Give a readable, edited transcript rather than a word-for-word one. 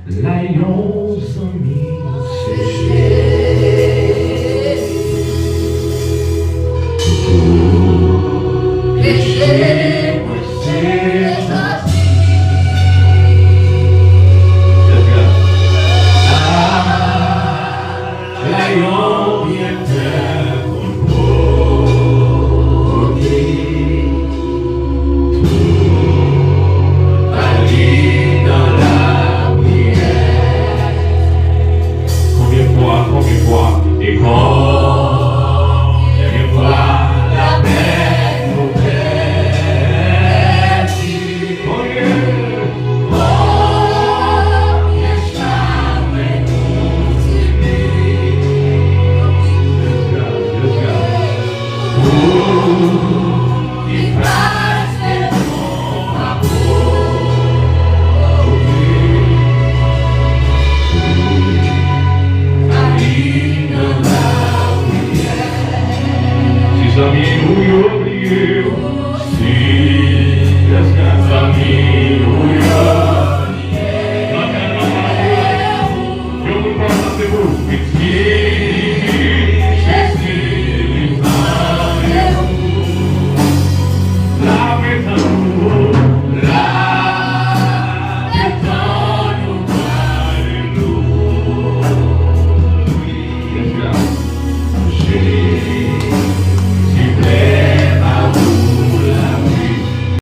l'ayons amis séché. Péché, moi c'est parti. L'ayons bien fait pour aller dans la prière. Combien de fois, et combien de fois la paix nous perd. Combien jamais nous aimer. Il passe mon amour. Si amis ou oublié, si les amis ou